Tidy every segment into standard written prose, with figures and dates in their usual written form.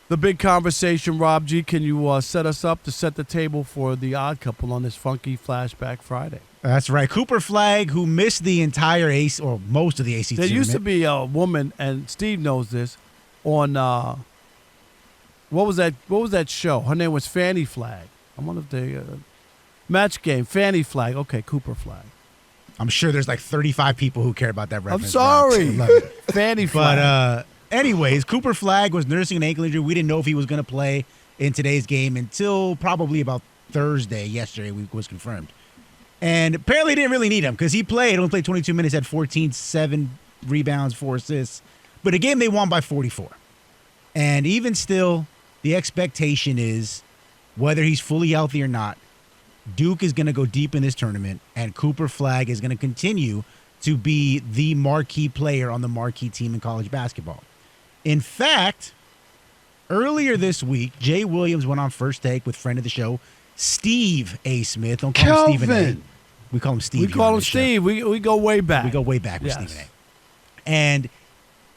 the big conversation, Rob G. Can you set us up to set the table for the Odd Couple on this funky Flashback Friday? That's right. Cooper Flagg, who missed the entire AC, or most of the AC There tournament. used to be a woman, and Steve knows this, on what was that show? Her name was Fanny Flagg. I wonder if they Match Game. Fanny Flagg. Okay, Cooper Flagg. I'm sure there's like 35 people who care about that reference. I'm sorry. Love it. Fanny Flagg. But anyways, Cooper Flagg was nursing an ankle injury. We didn't know if he was going to play in today's game until probably about Thursday. Yesterday was confirmed. And apparently didn't really need him because he only played 22 minutes, had 14, 7 rebounds, 4 assists. But a game they won by 44. And even still, the expectation is, whether he's fully healthy or not, Duke is going to go deep in this tournament, and Cooper Flagg is going to continue to be the marquee player on the marquee team in college basketball. In fact, earlier this week, Jay Williams went on First Take with friend of the show, Steve A. Smith. Don't call him Stephen A. We call him Steve. We call him Steve. We go way back. We go way back with Stephen A. And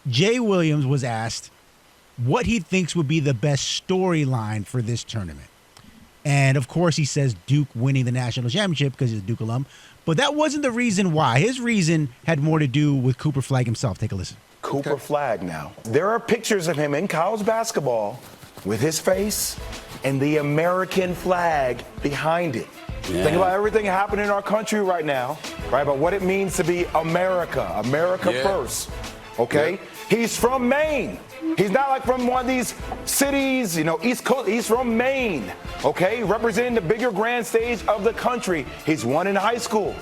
Jay Williams was asked what he thinks would be the best storyline for this tournament. And, of course, he says Duke winning the national championship because he's a Duke alum. But that wasn't the reason why. His reason had more to do with Cooper Flagg himself. Take a listen. Cooper Flagg now. There are pictures of him in college basketball with his face and the American flag behind it. Yeah. Think about everything happening in our country right now, right? About what it means to be America first, okay? Yeah. He's from Maine. He's not like from one of these cities, East Coast. He's from Maine, okay? Representing the bigger grand stage of the country. He's won in high school.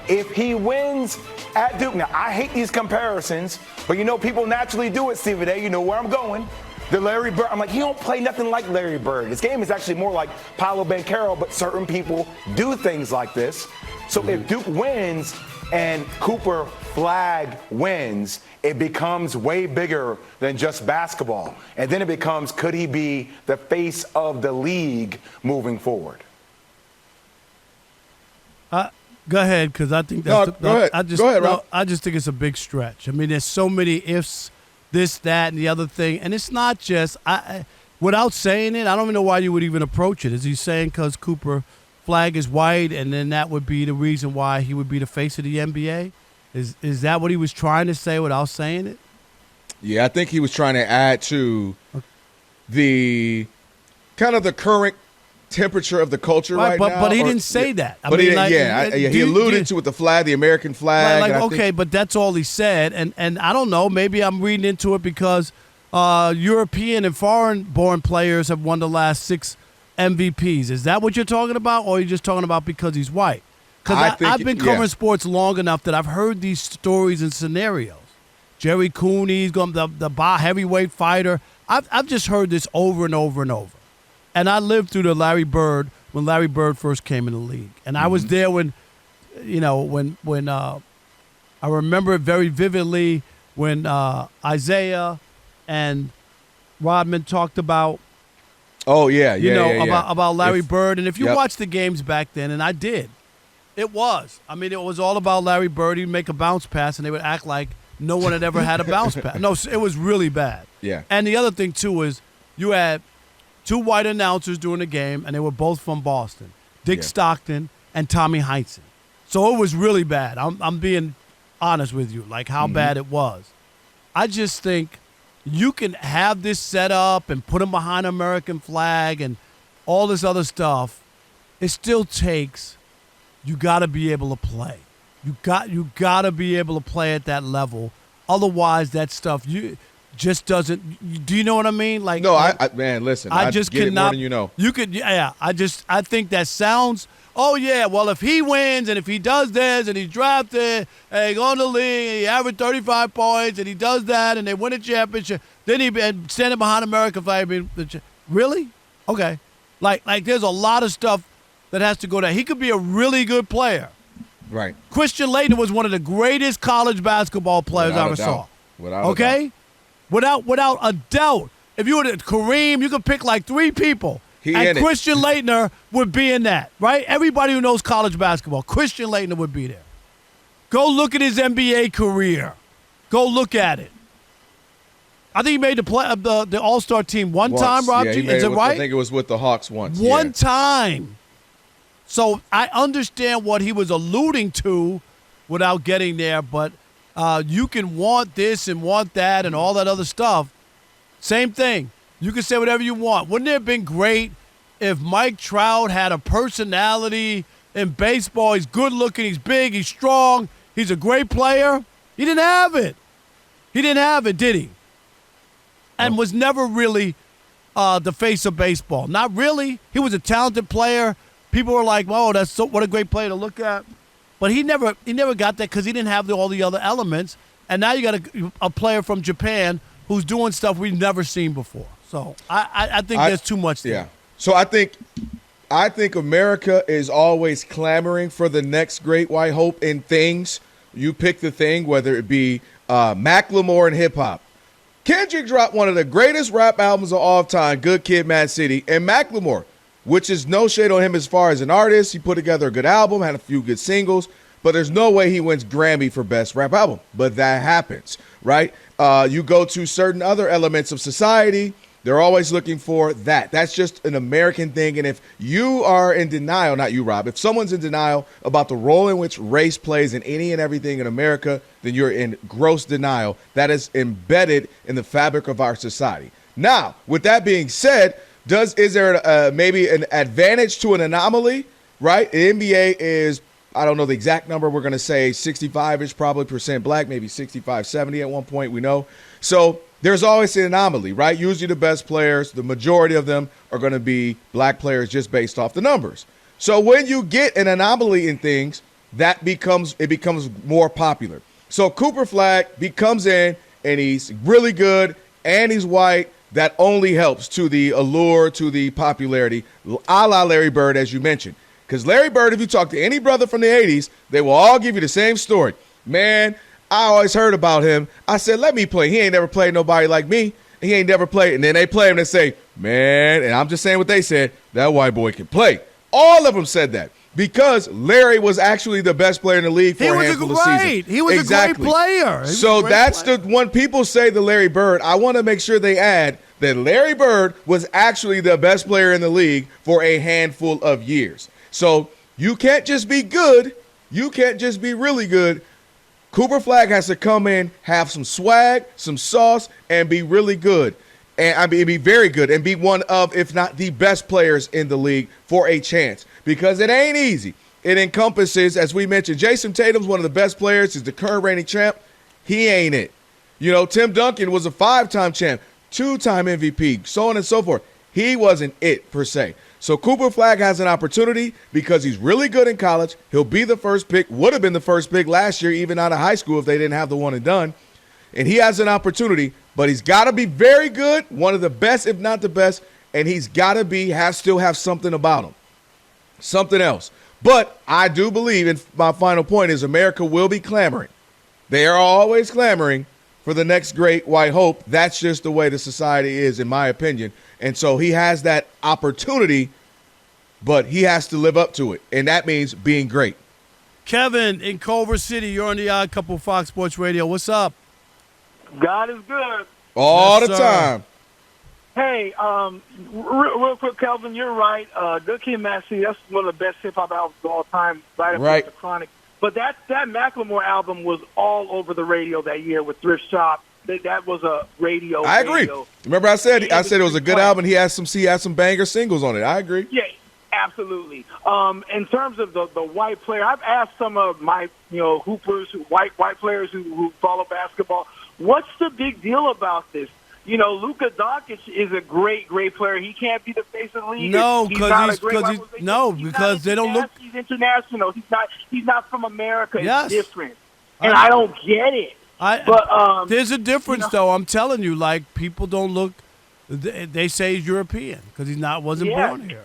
If he wins at Duke, now I hate these comparisons, but people naturally do it, Stephen A. You know where I'm going. The Larry Bird, I'm like, he don't play nothing like Larry Bird. His game is actually more like Paolo Banchero, but certain people do things like this. So if Duke wins and Cooper Flagg wins, it becomes way bigger than just basketball. And then it becomes, could he be the face of the league moving forward? Go ahead, because I think that's go ahead. Go ahead, Rob. I just think it's a big stretch. I mean, there's so many ifs, this, that, and the other thing. And it's not just, without saying it, I don't even know why you would even approach it. Is he saying because Cooper Flagg is white and then that would be the reason why he would be the face of the NBA? Is that what he was trying to say without saying it? Yeah, I think he was trying to add to the kind of the current temperature of the culture right now. But he didn't say that. He alluded to with the flag, the American flag. But that's all he said. And I don't know, maybe I'm reading into it because European and foreign-born players have won the last 6 MVPs. Is that what you're talking about, or are you just talking about because he's white? Because I've been covering sports long enough that I've heard these stories and scenarios. Jerry Cooney's going the heavyweight fighter. I've just heard this over and over and over. And I lived through when Larry Bird first came in the league. And I was there when I remember it very vividly when Isaiah and Rodman talked about about Larry Bird. And if you watch the games back then, and I did, it was all about Larry Bird. He'd make a bounce pass, and they would act like no one had ever had a bounce pass. No, it was really bad. Yeah. And the other thing, too, is you had 2 white announcers during the game, and they were both from Boston, Dick Stockton and Tommy Heinsohn. So it was really bad. I'm being honest with you, like how bad it was. I just think you can have this set up and put them behind an American flag and all this other stuff. It still takes you got to be able to play. You got to be able to play at that level. Otherwise, that stuff just doesn't. Do you know what I mean? Like, no, listen. I just get cannot. It more than you know. You could, yeah. I think that sounds. Oh yeah. Well, if he wins and if he does this and he's drafted and he goes to the league and he averaged 35 points and he does that and they win a championship, then he been standing behind American flag. Really? Okay. Like there's a lot of stuff that has to go there. He could be a really good player. Right. Christian Laettner was one of the greatest college basketball players I ever saw. Without a doubt. If you were to Kareem, you could pick like 3 people. And Christian Laettner would be in that, right? Everybody who knows college basketball, Christian Laettner would be there. Go look at his NBA career. Go look at it. I think he made the All-Star team one Once. time, Rob Yeah, G. he made Is it with- right? I think it was with the Hawks once. One yeah. time. So I understand what he was alluding to without getting there, but you can want this and want that and all that other stuff. Same thing. You can say whatever you want. Wouldn't it have been great if Mike Trout had a personality in baseball? He's good looking, he's big, he's strong, he's a great player. He didn't have it. He didn't have it, did he? And was never really the face of baseball. Not really. He was a talented player. People were like, "Whoa, what a great player to look at." But he never got that because he didn't have all the other elements. And now you got a player from Japan who's doing stuff we've never seen before. So I think there's too much there. Yeah. So I think America is always clamoring for the next great white hope in things. You pick the thing, whether it be Macklemore and hip hop. Kendrick dropped one of the greatest rap albums of all time, Good Kid, Mad City, and Macklemore, which is no shade on him as far as an artist. He put together a good album, had a few good singles, but there's no way he wins Grammy for Best Rap Album. But that happens, right? You go to certain other elements of society, they're always looking for that. That's just an American thing. And if you are in denial, not you, Rob, if someone's in denial about the role in which race plays in any and everything in America, then you're in gross denial. That is embedded in the fabric of our society. Now, with that being said, is there maybe an advantage to an anomaly, right? The NBA is, I don't know the exact number, we're going to say 65-ish probably percent black, maybe 65, 70 at one point, we know. So there's always an anomaly, right? Usually the best players, the majority of them are going to be black players just based off the numbers. So when you get an anomaly in things, it becomes more popular. So Cooper Flagg comes in and he's really good and he's white. That only helps to the allure, to the popularity, a la Larry Bird, as you mentioned. Because Larry Bird, if you talk to any brother from the 80s, they will all give you the same story. Man, I always heard about him. I said, let me play. He ain't never played nobody like me. He ain't never played. And then they play him and they say, man, and I'm just saying what they said, that white boy can play. All of them said that because Larry was actually the best player in the league for a handful of seasons. He was a great player. So that's the when people say the Larry Bird, I want to make sure they add that Larry Bird was actually the best player in the league for a handful of years. So you can't just be good. You can't just be really good. Cooper Flagg has to come in, have some swag, some sauce, and be really good. And be very good and be one of, if not the best players in the league for a chance. Because it ain't easy. It encompasses, as we mentioned, Jason Tatum's one of the best players. He's the current reigning champ. He ain't it. You know, Tim Duncan was a 5-time champ, 2-time MVP, so on and so forth. He wasn't it, per se. So Cooper Flagg has an opportunity because he's really good in college. He'll be the first pick, would have been the first pick last year, even out of high school if they didn't have the one and done. And he has an opportunity, but he's got to be very good, one of the best, if not the best, and he's got to still have something about him, something else. But I do believe, and my final point is America will be clamoring. They are always clamoring for the next great white hope. That's just the way the society is, in my opinion. And so he has that opportunity, but he has to live up to it, and that means being great. Kevin in Culver City, you're on the Odd Couple Fox Sports Radio. What's up? God is good. All Yes, the sir. time. Hey, real quick, Kelvin, you're right. Good Kid, Mad City, that's one of the best hip-hop albums of all time, right up Right. with the Chronic. But that Macklemore album was all over the radio that year with Thrift Shop. That was a radio. I agree. radio. Remember I said it was a good album. He has some banger singles on it. I agree. Yeah, absolutely. In terms of the white player, I've asked some of my hoopers, white players who follow basketball, what's the big deal about this? Luka Doncic is a great player. He can't be the face of the league. No, because they don't look. He's international. He's not from America. Yes. It's different, and I don't get it. But there's a difference, though. I'm telling you, like people don't look. They say he's European because wasn't born here.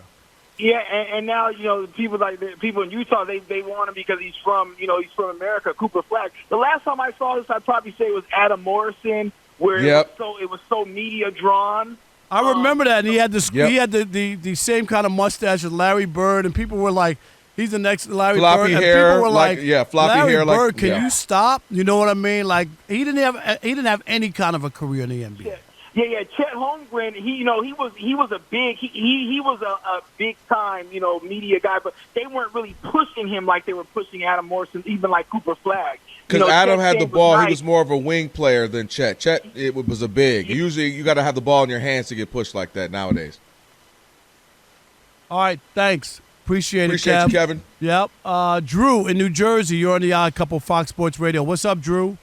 Yeah, and now people in Utah they want him because he's from America. Cooper Flagg. The last time I saw this, I'd probably say it was Adam Morrison, where it was so media drawn. I remember that, and he had the same kind of mustache as Larry Bird, and people were like, He's the next Larry Floppy Bird. hair, and people were like- like, yeah, floppy Larry hair, like- Bird, can yeah. you stop? You know what I mean? Like he didn't have any kind of a career in the NBA. Yeah. Chet Holmgren, he was a big time, media guy, but they weren't really pushing him like they were pushing Adam Morrison, even like Cooper Flagg. Because Adam Chet had the James ball, nice. he was more of a wing player than Chet. Chet, it was a big. Usually, you got to have the ball in your hands to get pushed like that nowadays. All right, thanks. Appreciate it, Appreciate you, Kevin. Yep. Drew in New Jersey, you're on the Odd Couple Fox Sports Radio. What's up, Drew?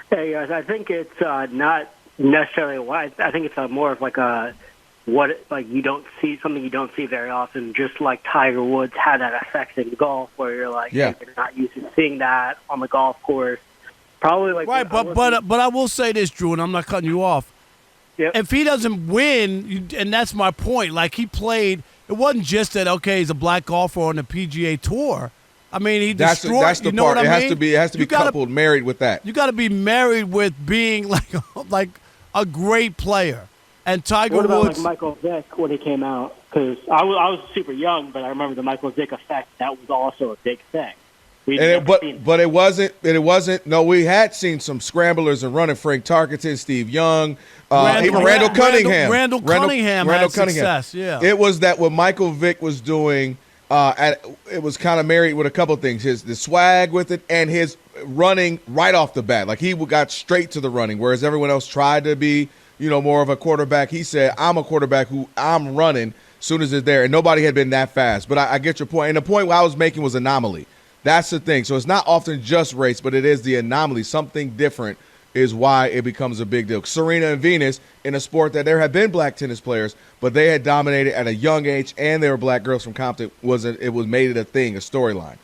Hey guys, I think it's not necessarily why. I think it's more of like you don't see something you don't see very often. Just like Tiger Woods had that effect in golf, where you're like, Yeah. hey, you're not used to seeing that on the golf course. Probably like Right, but I will say this, Drew, and I'm not cutting you off. Yep. If he doesn't win, and that's my point, like he played, it wasn't just that, okay, he's a black golfer on the PGA Tour. I mean, he That's destroyed, that's the you know part. what I mean? It has to be You gotta- coupled, married with that. You got to be married with being like a great player. And Tiger What about Woods, like Michael Vick when he came out? Because I was super young, but I remember the Michael Vick effect. That was also a big thing. But it wasn't. No, we had seen some scramblers and running. Frank Tarkenton, Steve Young, even Randall Cunningham. Randall Cunningham had success, yeah. It was that what Michael Vick was doing. It was kind of married with a couple things. The swag with it and his running right off the bat. Like he got straight to the running, whereas everyone else tried to be, more of a quarterback. He said, "I'm a quarterback who I'm running as soon as it's there," and nobody had been that fast. But I get your point, and the point I was making was anomaly. That's the thing. So it's not often just race, but it is the anomaly. Something different is why it becomes a big deal. Serena and Venus, in a sport that there have been black tennis players, but they had dominated at a young age, and they were black girls from Compton. It made it a thing, a storyline.